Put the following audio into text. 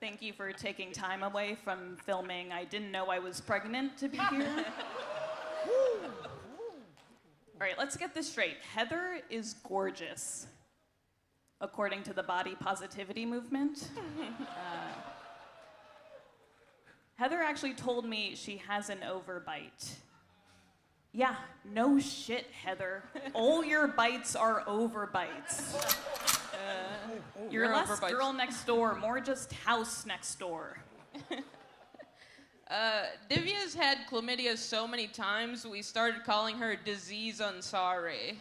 Thank you for taking time away from filming. I didn't know I was pregnant to be here. All right, let's get this straight. Heather is gorgeous, according to the body positivity movement. Heather actually told me she has an overbite. Yeah, no shit, Heather. All your bites are overbites. You're less overbites. Girl next door, more just house next door. Divya's had chlamydia so many times, we started calling her Disease Ansari.